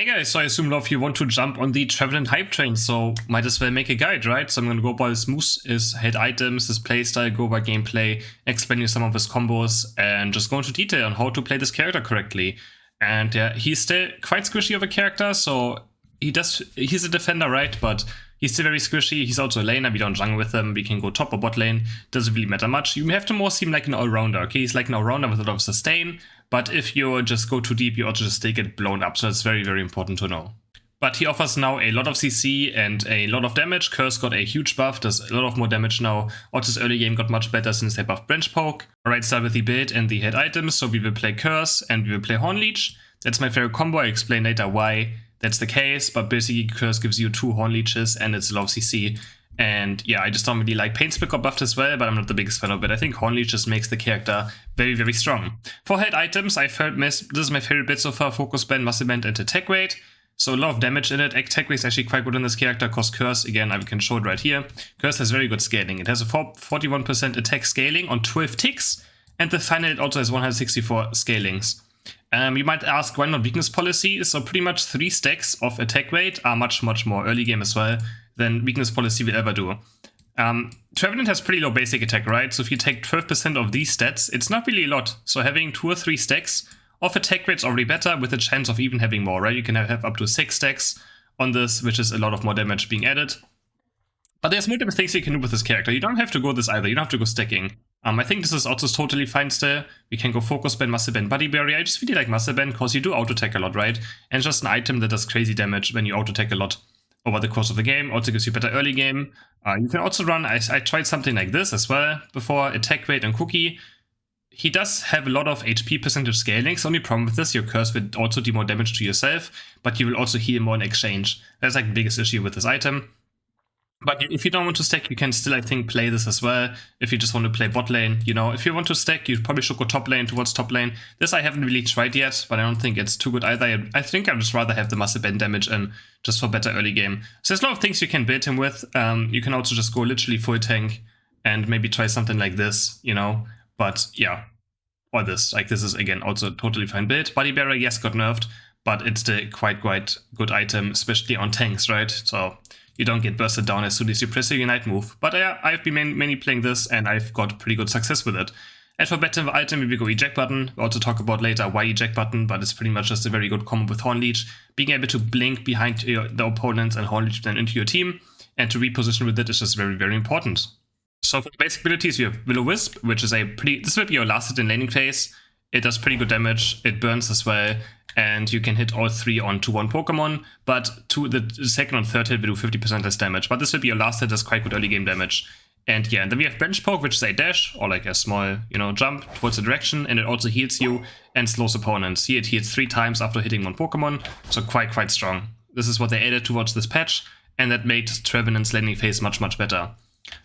Hey guys, so I assume a lot of you want to jump on the Trevenant hype train, so might as well make a guide, right? So I'm gonna go over his moves, his hit items, his playstyle, go over gameplay, explain you some of his combos, and just go into detail on how to play this character correctly. And yeah, he's still quite squishy of a character, so he's a defender, right? But he's still very squishy. He's also a laner. We don't jungle with him. We can go top or bot lane. Doesn't really matter much. You have to more seem like an all-rounder, okay? He's like an all-rounder with a lot of sustain, but if you just go too deep, you also just still get blown up, so it's very, very important to know. But he offers now a lot of CC and a lot of damage. Curse got a huge buff, does a lot of more damage now. Also, his early game got much better since they buffed Branch Poke. Alright, start with the build and the hit items. So we will play Curse and we will play Horn Leech. That's my favorite combo. I explain later why that's the case, but basically Curse gives you 2 Horn Leeches and it's low CC. And yeah, I just don't really like Pain Split got buffed as well, but I'm not the biggest fan of it. I think Horn Leech just makes the character very, very strong. For hit items, I've heard this is my favorite bit so far: Focus Band, Muscle Band, and Attack Rate. So a lot of damage in it. Attack Rate is actually quite good in this character, because Curse, again, I can show it right here. Curse has very good scaling. It has a 41% attack scaling on 12 ticks, and the final it also has 164 scalings. You might ask, why not weakness policy? So pretty much 3 stacks of attack rate are much more early game as well than weakness policy will ever do. Trevenant has pretty low basic attack, right? So if you take 12% of these stats, it's not really a lot. So having 2 or 3 stacks of attack rate is already better, with a chance of even having more, right? You can have up to 6 stacks on this, which is a lot of more damage being added. But there's multiple things you can do with this character. You don't have to go this either. You don't have to go stacking. I think this is also totally fine still. We can go Focus Band, Muscle Band, Body Barrier. I just really like Muscle Band because you do auto-attack a lot, right? And it's just an item that does crazy damage when you auto-attack a lot over the course of the game. Also gives you better early game. You can also run, I tried something like this as well before, Attack Rate and Cookie. He does have a lot of HP percentage scaling. The only problem with this, your Curse will also do more damage to yourself, but you will also heal more in exchange. That's like the biggest issue with this item. But if you don't want to stack, you can still, I think, play this as well. If you just want to play bot lane, you know, if you want to stack, you probably should go top lane towards top lane. This I haven't really tried yet, but I don't think it's too good either. I think I'd just rather have the Muscle Band damage in, just for better early game. So there's a lot of things you can build him with. You can also just go literally full tank and maybe try something like this, you know. But yeah, or this. Like, this is, again, also a totally fine build. Body Barrier, yes, got nerfed, but it's still quite good item, especially on tanks, right? So you don't get bursted down as soon as you press a Unite move. But yeah, I've been mainly playing this, and I've got pretty good success with it. And for better item, we will go Eject button. We'll also talk about later why Eject button, but it's pretty much just a very good combo with Horn Leech. Being able to blink behind the opponents and Horn Leech then into your team, and to reposition with it is just very, very important. So for the basic abilities, we have Will-O-Wisp, which is this will be your last hit in laning phase. It does pretty good damage, it burns as well, and you can hit all 3 on 2-1 Pokemon, but the second and third hit will do 50% less damage. But this will be your last hit, does quite good early game damage. And yeah, and then we have Branch Poke, which is a dash, or like a small, you know, jump towards the direction, and it also heals you and slows opponents. Here it heals 3 times after hitting 1 Pokemon, so quite strong. This is what they added towards this patch, and that made Trevenant's landing phase much better.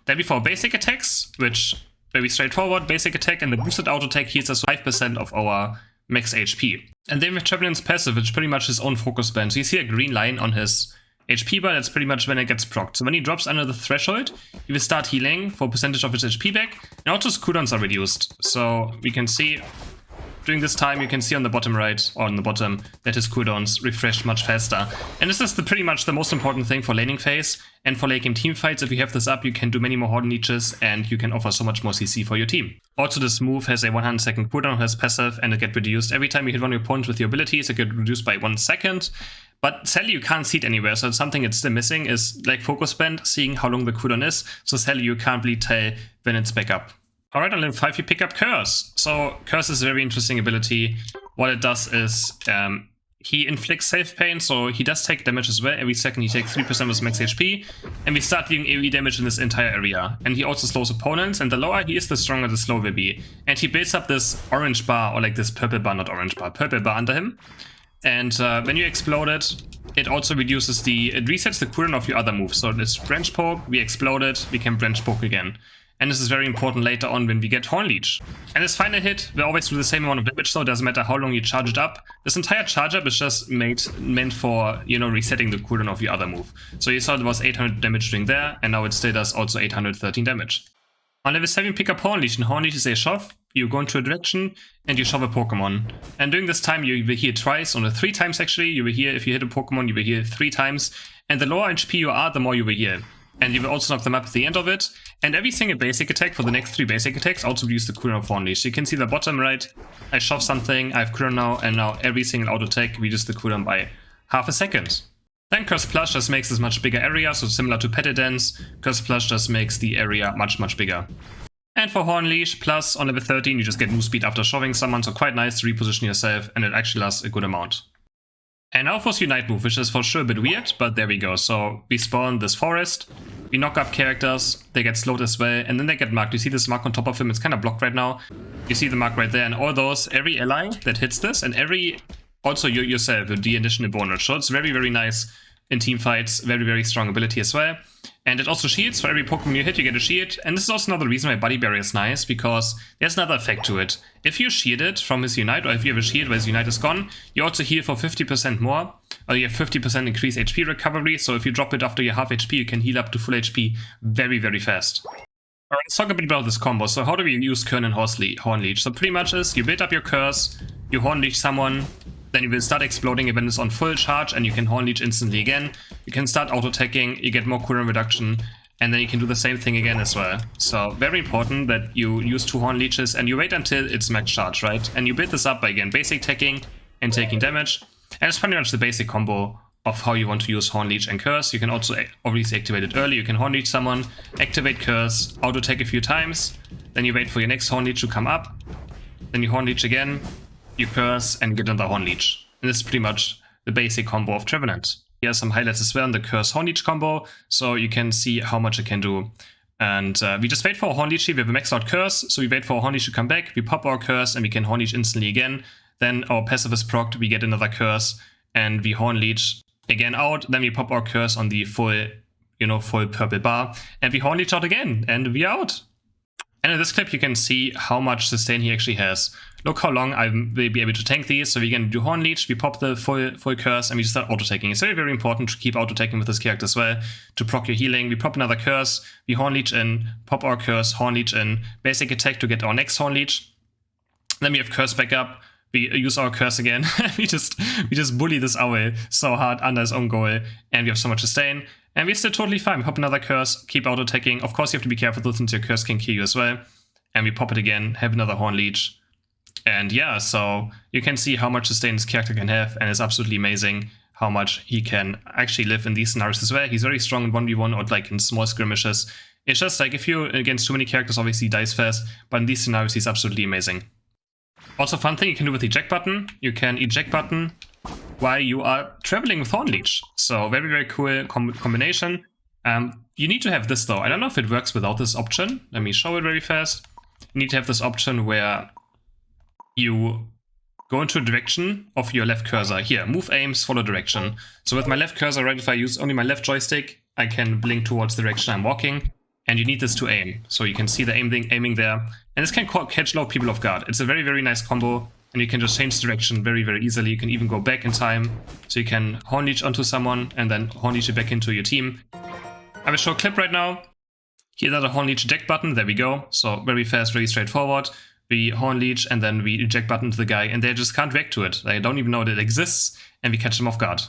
Then before basic attacks, which very straightforward, basic attack, and the boosted auto attack heals us 5% of our max HP. And then with Trevenant's passive, which is pretty much his own focus band. So you see a green line on his HP bar, that's pretty much when it gets procced. So when he drops under the threshold, he will start healing for a percentage of his HP back, and also his cooldowns are reduced. So we can see during this time, you can see on the bottom right, or on the bottom, that his cooldowns refresh much faster. And this is pretty much the most important thing for laning phase, and for late game team fights. If you have this up, you can do many more Horn Leeches, and you can offer so much more CC for your team. Also, this move has a 100-second cooldown on his passive, and it gets reduced every time you hit one of your opponents with your abilities. It gets reduced by 1 second. But sadly, you can't see it anywhere, so it's something that's still missing is like Focus Band, seeing how long the cooldown is. So sadly, you can't really tell when it's back up. Alright, on level 5 you pick up Curse. So Curse is a very interesting ability. What it does is he inflicts self-pain, so he does take damage as well. Every second he takes 3% of his max HP, and we start dealing AoE damage in this entire area. And he also slows opponents, and the lower he is, the stronger the slow will be. And he builds up this orange bar, or like this purple bar, not orange bar, purple bar under him. And when you explode it, it also reduces it resets the cooldown of your other moves. So this Branch Poke, we explode it, we can Branch Poke again. And this is very important later on when we get Horn Leech. And this final hit will always do the same amount of damage, so it doesn't matter how long you charge it up. This entire charge up is just meant for, you know, resetting the cooldown of your other move. So you saw it was 800 damage during there, and now it still does also 813 damage. On level 7 pick up Horn Leech, and Horn Leech is a shove. you go into a direction, and you shove a Pokemon. And during this time, you will heal twice, or 3 times actually. You will heal, if you hit a Pokemon, you will heal 3 times. And the lower HP you are, the more you will heal. And you will also knock them up at the end of it. And every single basic attack for the next 3 basic attacks also reduce the cooldown of Unleash. So you can see the bottom right, I shove something, I have cooldown now, and now every single auto attack reduces the cooldown by half a second. Then Curse Plus just makes this much bigger area, so similar to Petted Dance, Curse Plus just makes the area much bigger. And for Horn Leash Plus on level 13, you just get move speed after shoving someone, so quite nice to reposition yourself, and it actually lasts a good amount. And now for Unite move, which is for sure a bit weird, but there we go. So we spawn this forest, we knock up characters, they get slowed as well, and then they get marked. You see this mark on top of him, it's kind of blocked right now. You see the mark right there, and all those, every ally that hits this, and also you yourself with the additional bonus. So it's very nice in team fights, very strong ability as well. And it also shields. For every Pokemon you hit, you get a shield. And this is also another reason why Buddy Barrier is nice, because there's another effect to it. If you shield it from his Unite, or if you have a shield where his Unite is gone, you also heal for 50% more, or you have 50% increased HP recovery. So if you drop it after your half HP, you can heal up to full HP very fast. Alright, let's talk a bit about this combo. So how do we use Kern and Horn Leech? So pretty much is, you build up your curse, you Horn Leech someone, then you will start exploding when it's on full charge, and you can Horn Leech instantly again. You can start auto-attacking, you get more cooldown reduction, and then you can do the same thing again as well. So very important that you use 2 Horn Leeches, and you wait until it's max charge, right? And you build this up by, again, basic attacking and taking damage. And it's pretty much the basic combo of how you want to use Horn Leech and Curse. You can also obviously activate it early. You can Horn Leech someone, activate Curse, auto-attack a few times, then you wait for your next Horn Leech to come up, then you Horn Leech again, you Curse, and get another Horn Leech. And this is pretty much the basic combo of Trevenant. Here are some highlights as well on the Curse Horn Leech combo, so you can see how much it can do. And we just wait for a Horn Leech here. We have a maxed out Curse, so we wait for a Horn Leech to come back, we pop our Curse, and we can Horn Leech instantly again. Then our passive is procced, we get another Curse, and we Horn Leech again out. Then we pop our Curse on the full purple bar, and we Horn Leech out again, and we are out. And in this clip, you can see how much sustain he actually has. Look how long I will be able to tank these. So we can do Horn Leech, we pop the full curse, and we just start auto-taking. It's very important to keep auto-taking with this character as well, to proc your healing. We pop another curse, we Horn Leech in, pop our curse, Horn Leech in, basic attack to get our next Horn Leech. Then we have curse back up, we use our curse again. we just bully this owl so hard under his own goal, and we have so much sustain. And we're still totally fine. We pop another curse, keep auto-attacking. Of course, you have to be careful though, since your curse can kill you as well. And we pop it again, have another Horn Leech. And yeah, so you can see how much sustain this character can have, and it's absolutely amazing how much he can actually live in these scenarios as well. He's very strong in 1v1 or like in small skirmishes. It's just like if you're against too many characters, obviously he dies fast, but in these scenarios he's absolutely amazing. Also, fun thing you can do with eject button, you can eject button while you are traveling with Horn Leech. So very cool combination. You need to have this though. I don't know if it works without this option. Let me show it very fast. You need to have this option where you go into a direction of your left cursor. Here, move aims, follow direction. So with my left cursor, right, if I use only my left joystick, I can blink towards the direction I'm walking. And you need this to aim. So you can see the aiming there. And this can catch a lot of people off guard. It's a very nice combo. And you can just change direction very easily. You can even go back in time. So you can Horn Leech onto someone and then Horn Leech it back into your team. I will show a clip right now. Here's another Horn Leech eject button. There we go. So very fast, very straightforward. We Horn Leech and then we eject button to the guy. And they just can't react to it. They don't even know that it exists. And we catch them off guard.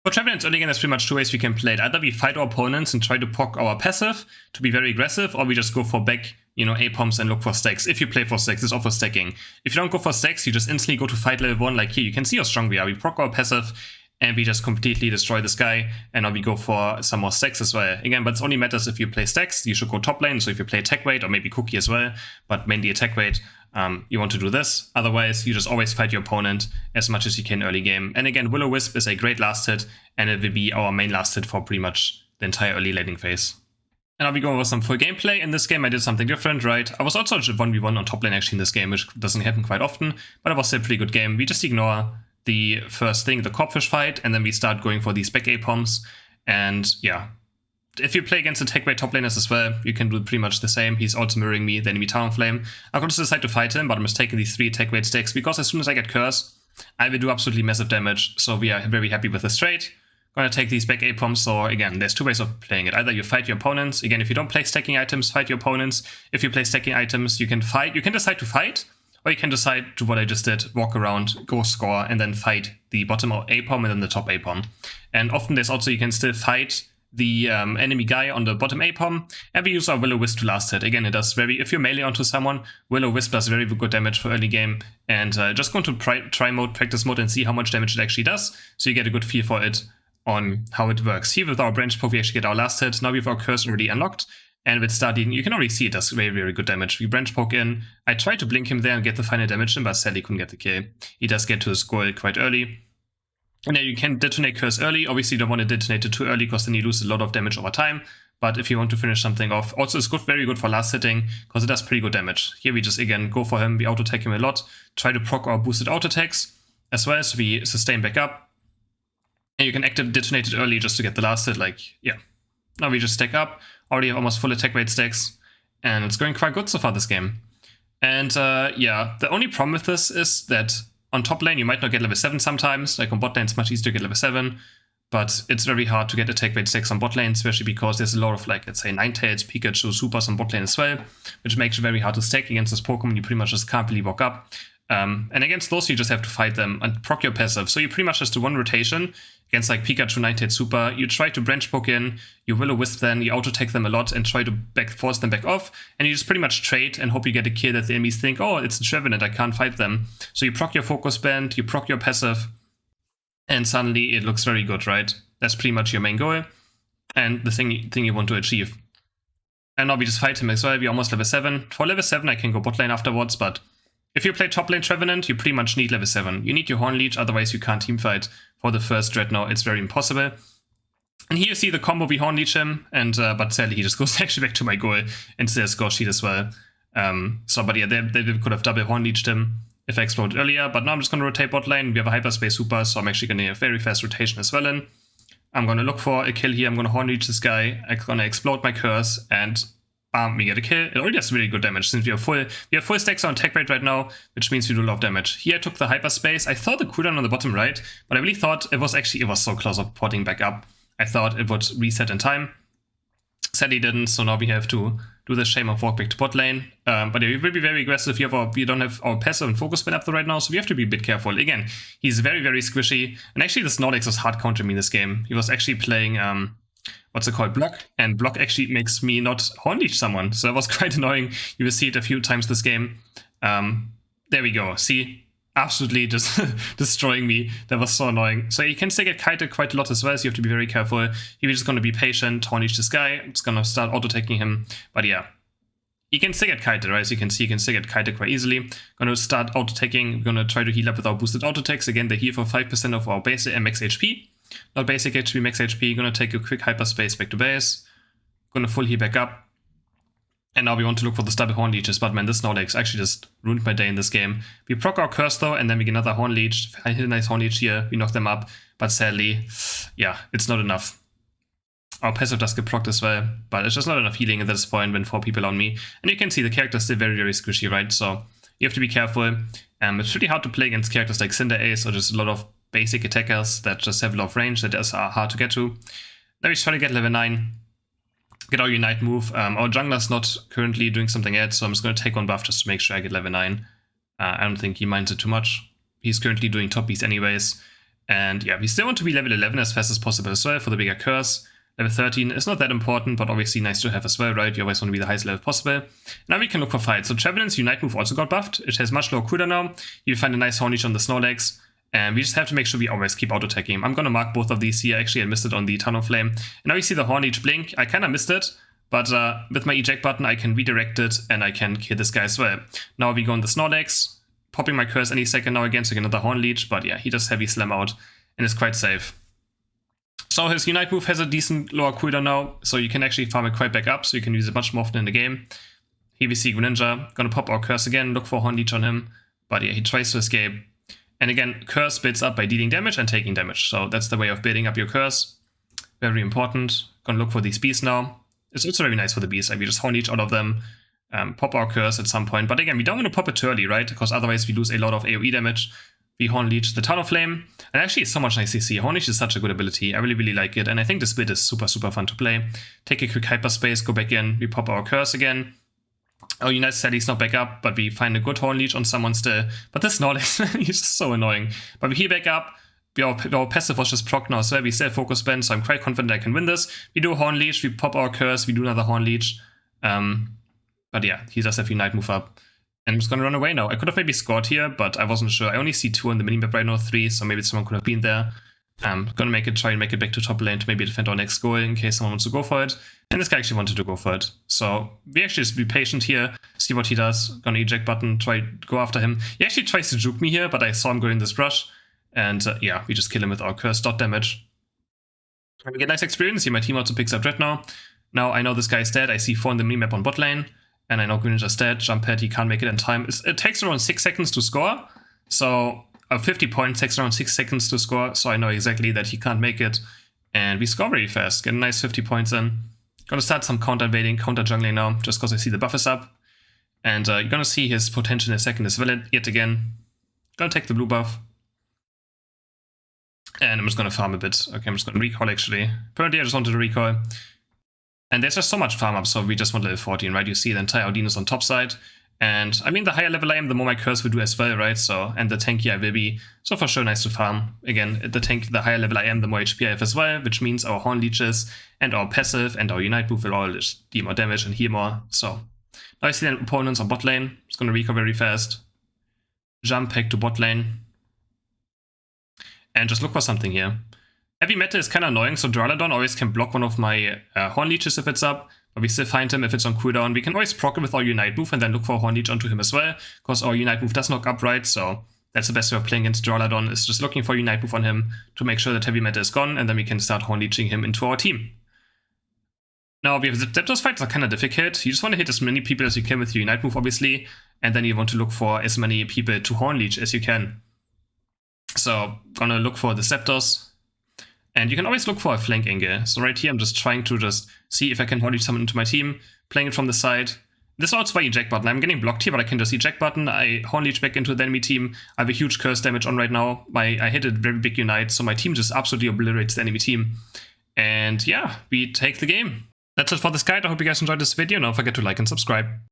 For Trevenant early game, there's pretty much 2 ways we can play it. Either we fight our opponents and try to proc our passive to be very aggressive, or we just go for back, A-pumps and look for stacks. If you play for stacks, it's all for stacking. If you don't go for stacks, you just instantly go to fight level 1, like here. You can see how strong we are. We proc our passive, and we just completely destroy this guy, and now we go for some more stacks as well. Again, but it only matters if you play stacks. You should go top lane, so if you play attack weight, or maybe cookie as well, but mainly attack weight, you want to do this. Otherwise, you just always fight your opponent as much as you can early game. And again, Will-O-Wisp is a great last hit, and it will be our main last hit for pretty much the entire early laning phase. And I'll be going over some full gameplay. In this game, I did something different, right? I was also 1v1 on top lane actually in this game, which doesn't happen quite often, but it was still a pretty good game. We just ignore the first thing, the Corpfish fight, and then we start going for these back A-pumps. And yeah, if you play against the tech weight top laners as well, you can do pretty much the same. He's also mirroring me, the enemy Talonflame. I could just decide to fight him, but I'm just taking these 3 tech weight stacks because as soon as I get Curse, I will do absolutely massive damage. So we are very happy with this trade. Gonna take these back APOMs. So again, there's two ways of playing it. Either you fight your opponents. Again, if you don't play stacking items, fight your opponents. If you play stacking items, you can fight. You can decide to fight, or you can decide to what I just did, walk around, go score, and then fight the bottom APOM and then the top APOM. And often there's also, you can still fight the enemy guy on the bottom APOM, and we use our Will-O-Wisp to last hit. Again, it does if you're melee onto someone, Will-O-Wisp does very good damage for early game, and just go into try mode, practice mode, and see how much damage it actually does, so you get a good feel for it on how it works. Here with our branch poke, we actually get our last hit. Now we have our curse already unlocked, and with starting, you can already see it does very good damage. We branch poke in, I tried to blink him there and get the final damage in, but sadly couldn't get the kill. He does get to his goal quite early. And then you can detonate curse early. Obviously you don't want to detonate it too early because then you lose a lot of damage over time. But if you want to finish something off, also it's very good for last hitting because it does pretty good damage. Here we just again go for him, we auto attack him a lot, try to proc our boosted auto attacks as well, so we sustain back up. And you can detonate it early just to get the last hit, like, yeah. Now we just stack up, already have almost full attack rate stacks, and it's going quite good so far this game. And yeah, the only problem with this is that on top lane, you might not get level 7 sometimes. Like on bot lane, it's much easier to get level 7. But it's very hard to get attack rate 6 on bot lane, especially because there's a lot of, like, let's say, Ninetales, Pikachu, Supers on bot lane as well, which makes it very hard to stack against this Pokemon. You pretty much just can't really walk up. And against those, you just have to fight them and proc your passive. So you pretty much just do one rotation against, like, Pikachu, Ninetales, Super. You try to branch poke in, you Will-O-Wisp them, you auto-attack them a lot and try to force them back off. And you just pretty much trade and hope you get a kill that the enemies think, oh, it's a Trevenant, I can't fight them. So you proc your focus band, you proc your passive, and suddenly it looks very good, right? That's pretty much your main goal and the thing you want to achieve. And now we just fight him as well. We're almost level 7. For level 7, I can go bot lane afterwards, but if you play top lane Trevenant, you pretty much need level 7. You need your Horn Leech, otherwise you can't teamfight for the first Dreadnought. It's very impossible. And here you see the combo, we Horn Leech him, and but sadly he just goes actually back to my goal and says score sheet as well. So, but yeah, they could have double Horn Leeched him if I exploded earlier, but now I'm just going to rotate bot lane. We have a Hyperspace Super, so I'm actually going to have very fast rotation as well in. I'm going to look for a kill here. I'm going to Horn Leech this guy. I'm going to explode my curse, and bam, we get a kill. It already does really good damage since we have full stacks on attack rate right now, which means we do a lot of damage. Here I took the Hyperspace. I thought the cooldown on the bottom right, but I really thought it was so close of porting back up. I thought it would reset in time. Sadly didn't, so now we have to do the shame of walk back to bot lane. But yeah, we will be very aggressive. We don't have our passive and focus spin up right now, so we have to be a bit careful. Again, he's very squishy. And actually, this Snorlax was hard countering me in this game. He was actually playing, what's it called, Block. And Block actually makes me not Horn Leech someone. So that was quite annoying. You will see it a few times this game. There we go. See? Absolutely just destroying me. That was so annoying. So you can still get kited quite a lot as well, so you have to be very careful. You're just going to be patient, Horn Leech this guy. It's going to start auto-attacking him. But yeah, you can still get kited, right? As you can see, you can still get kited quite easily. Going to start auto-attacking. We're going to try to heal up with our boosted auto-attacks. Again, they heal for 5% of our basic and max HP. Not basic HP, max HP. Going to take a quick hyperspace back to base. Going to full heal back up. And now we want to look for the double Horn Leeches, but man, this Snorlax actually just ruined my day in this game. We proc our curse though, and then we get another Horn Leech. I hit a nice Horn Leech here, we knock them up, but sadly, yeah, it's not enough. Our passive does get procced as well, but it's just not enough healing at this point when 4 people on me. And you can see the character is still very squishy, right? So you have to be careful. It's pretty hard to play against characters like Cinderace or just a lot of basic attackers that just have a lot of range that is hard to get to. Now we try to get level 9. Get our Unite move. Our jungler's not currently doing something yet, so I'm just going to take one buff just to make sure I get level 9. I don't think he minds it too much. He's currently doing top beast anyways. And yeah, we still want to be level 11 as fast as possible as well for the bigger curse. Level 13 is not that important, but obviously nice to have as well, right? You always want to be the highest level possible. Now we can look for fights. So Trevenant's Unite move also got buffed. It has much lower cooldown now. You find a nice Horn Leech on the Snorlax. And we just have to make sure we always keep auto-attacking him. I'm going to mark both of these here. Actually, I missed it on the Tunnel Flame. And now you see the Horn Leech blink. I kind of missed it, but with my eject button, I can redirect it, and I can kill this guy as well. Now we go on the Snorlax, popping my curse any second now again, so get another Horn Leech. But yeah, he does heavy slam out, and it's quite safe. So his Unite move has a decent lower cooldown now, so you can actually farm it quite back up, so you can use it much more often in the game. Here we see Greninja. Gonna pop our curse again, look for Horn Leech on him. But yeah, he tries to escape. And again, curse builds up by dealing damage and taking damage. So that's the way of building up your curse. Very important. Gonna look for these beasts now. It's also very nice for the beasts. Like we just Horn Leech out of them, pop our curse at some point. But again, we don't want to pop it too early, right? Because otherwise we lose a lot of AoE damage We Horn Leech the Talonflame. And actually it's so much nice CC. Horn Leech is such a good ability. I really like it. And I think this build is super fun to play. Take a quick hyperspace, go back in, we pop our Curse again. Our Unite Steady's not back up, but we find a good Horn Leech on someone still. But this knowledge is just so annoying. But we heal back up. Our passive was just proc now, so we still focus bend, so I'm quite confident I can win this. We do Horn Leech, we pop our Curse, we do another Horn Leech. But yeah, he does have Unite move up. And I'm just gonna run away now. I could have maybe scored here, but I wasn't sure. I only see 2 on the minimap right now, 3, so maybe someone could have been there. I'm gonna try and make it back to top lane to maybe defend our next goal in case someone wants to go for it. And this guy actually wanted to go for it. So we actually just be patient here, see what he does. Gonna eject button, try go after him. He actually tries to juke me here, but I saw him go in this brush. And yeah, we just kill him with our curse dot damage. And we get nice experience. See, my team also picks up Dread now. Now I know this guy's dead. I see 4 on the minimap on bot lane. And I know Green Ninja's dead. Jump pad, he can't make it in time. It takes around 6 seconds to score. So 50 points takes around 6 seconds to score. So I know exactly that he can't make it. And we score really fast. Get a nice 50 points in. Gonna start some counter invading, counter jungling now, just because I see the buff is up. And you're gonna see his potential in a second is valid yet again. Gonna take the blue buff. And I'm just gonna farm a bit. Okay, I'm just gonna recall actually. Apparently I just wanted to recall. And there's just so much farm up, so we just want level 14, right? You see the entire Odinus on top side. And I mean, the higher level I am, the more my curse will do as well, right? So, and the tankier I will be. So for sure, nice to farm. Again, the higher level I am, the more HP I have as well, which means our Horn Leeches and our passive and our Unite move will all deal more damage and heal more. So, now I see the opponents on bot lane. Just gonna recall very fast. Jump back to bot lane. And just look for something here. Heavy Metal is kind of annoying, so Duraludon always can block one of my Horn Leeches if it's up, but we still find him if it's on cooldown. We can always proc it with our Unite move and then look for a Horn Leech onto him as well, because our Unite move does knock up, right? So that's the best way of playing against Duraludon, is just looking for Unite move on him to make sure that Heavy Metal is gone, and then we can start Horn Leeching him into our team. Now, we have the Zapdos fights are kind of difficult. You just want to hit as many people as you can with your Unite move, obviously, and then you want to look for as many people to Horn Leech as you can. So, gonna look for the Zapdos. And you can always look for a flank angle. So right here, I'm just trying to see if I can Horn Leech someone into my team, playing it from the side. This is also by eject button. I'm getting blocked here, but I can just eject button. I Horn Leech back into the enemy team. I have a huge curse damage on right now. I hit a very big Unite, so my team just absolutely obliterates the enemy team. And yeah, we take the game. That's it for this guide. I hope you guys enjoyed this video. Don't forget to like and subscribe.